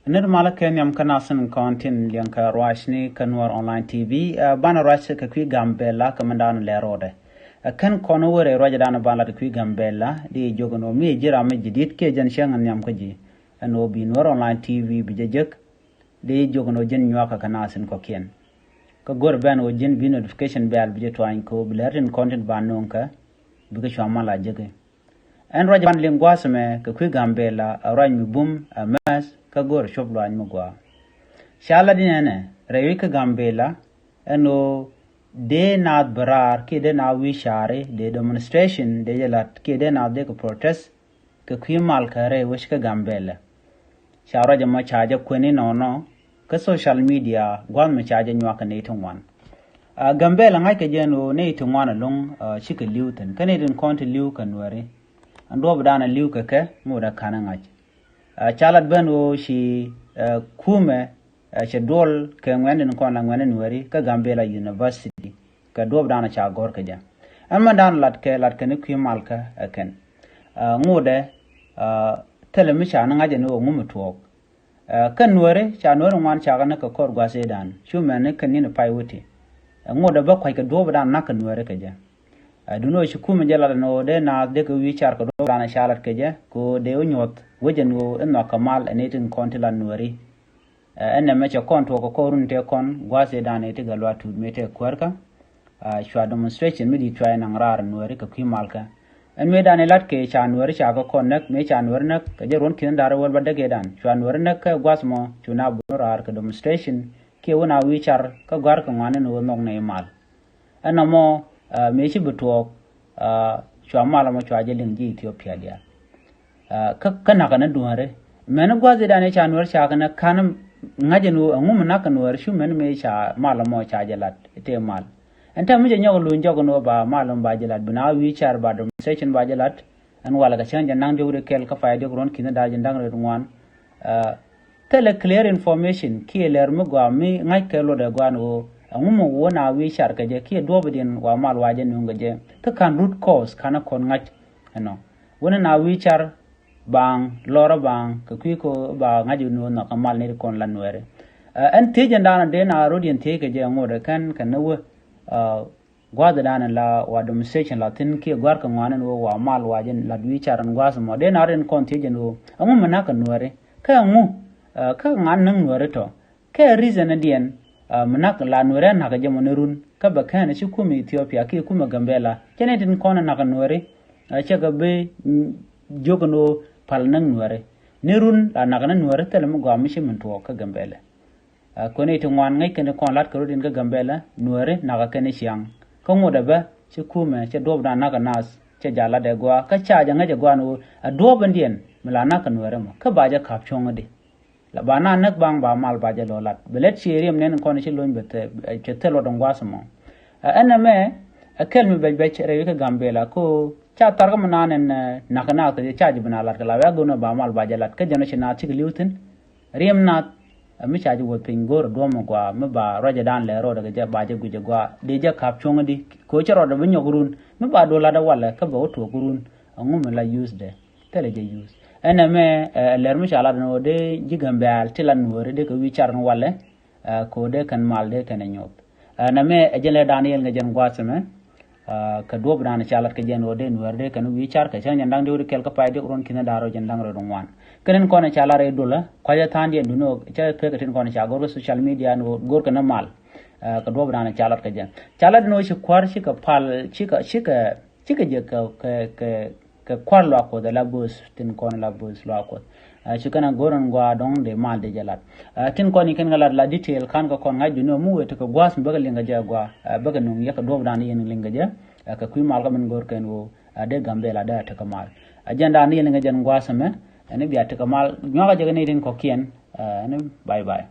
Nirmala Kenyam Kanasan Kontin Lianka Rashni Kanwar Online TV Bana Rash Kakui Gambella Kamandan Lerode. Kan Konowere Rajadana Bala Kui Gambella, the Jogono me Jirame Jidit Kajan Shang and Yamkaji, and Obi Nor Online TV Bijajak, the Jogono Jen Yuaka Kanasan Kokien. Kagor Ban or Jin B notification bell Bijatuan Ko, Blatin content Banonka, Bukashamala Jage. And Rajan Linguasame, Kakui Gambella, a Rhyme Boom, a Mass. Kagor shoplo mugwa shala dinene rewika gambela eno de nad barar ki de na wishare de demonstration de jelat ki de na de ko protest ke kwimal kare wishka gambela shara jama chaja kweni no ka social media gwan me chaja nywa ka ne tungwan gambela ngai ke jeno ne tungwan long shika liuten kanedin konti liu kanware ando badana liu ke muda kana ngai chalat bano shi kume she dol ke ngwen kon la ngwen wari ka Gambela University ka dob dana cha gor ka ja amma dan lat ke ne kwi malka ken ngode telemi cha na ngaje no ngum to kan wari cha no wan cha na ka kor gwa sedan shume ne kan ni pai wuti ngode ba kwai ka dob dan na kan wari ka ja duno shi kume jala no de na de ko wi char ko dob dana shalat ka ja ko de nyot wajen wo inna kamal anetin kontilan nuari enne mecha konto ko korun te kon gwase dane te galwa tu mete kwarka shwa demonstration midi try nang rar nuari ka kimalka en me dane latke cha nuari cha ko konnek me cha nuari nak ka jeron kin dar wal badage dan shwa nuari nak gwasmo tuna burar ka demonstration ke wona wichar ka gwar ka ngane no nok ne mal anamo me chi buto shwa mala mo chwa jelin ji Ethiopia dia kana kana duare men gwaze dane cha nuar cha kana kanam ngaje no ngum na kana nuar shu men me cha malamo cha jalat te mal enta muje nyago lu njago no ba malom ba jalat bina wi char ba dum session ba jalat an wala ga chanja nang de kel ka fayde ron kina da jandang re ngwan tele clear information ki ler mu gwa mi ngai ke lo de gwa no ngum wona wi char ka je ki do bedin wa mal waje no ngaje ka kan root cause kana kon ngach no wona na wi char bang lora bang ko ba ngaju no na kamal ne kon lan were en teje ndana de na rodien teke je ngode kan no gwada dana la wa demonstration la tin ke gwar kan wanan wa mal wajen la dwi charan gwas mo de na ren kon teje no amu mana kan were ka ngu ka ngan nan were to ke reason dien mana la were na ga je mo nerun ka ba kan shi kuma Ethiopia ke kuma Gambela kenetin kon na kan were che ga be jogono pal nang nuare nerun la nagana nuare telem gwa mishi minto ka Gambela ko ne to ngwan ngai kene kon lat ko din ka Gambela nuare naga kene siang ko ngoda ba ci kuma ci dob da naga nas ci jala de gwa ka cha janga je gwa no dob ndien mala naka nuare mo ka baja kap chonga de la bana nak bang ba mal baja lolat belet chiriem nen kon ci loñ bete ci telo don gwa samo aname akel mi bel ci rewi ka Gambela ko cha targa mananen nakana ka cha jibna lat kala wa gono ba mal bajalat ka jano china chi liutin riem nat mi cha ji wo pingor do mo kwa mi ba roja dan le ro daga je ba je guje gwa de je kap chonga di ko chero da binyo gurun mi ba do la da wala ka ba to gurun ngum la use de tele je use ena me ler mi cha la no de jigambe al tilan wore de ko wi char no wala ko de kan mal de kan nyot na me ejele Daniel nga jen gwa seme ka dob dana chalat ka jen ode nuerde kan wi char ka chen jandang de kel ka payde ron kina daro jandang ro wan kenen ko na chalare dola kwaya thandi duno cha pe ka tin ko na cha gor social media no gor ka na mal ka dob dana chalat ka jen chalat no shi kwar shi ka pal shi ka je ka kwar lo ko da labus tin ko na labus lo ko shi kana goron gwa dong de mal de jalat tin ko ni ken galat la detail kan ko kon ngaju no mu wete ko gwas mbagal linga ja gwa baga no yaka dob dan yen linga ja ka kuy mal ga men gor ken wo de Gambela da ta kamal ajanda ni linga jan gwa sama ne biya ta kamal nyoga jaga ne din ko kien ne bye bye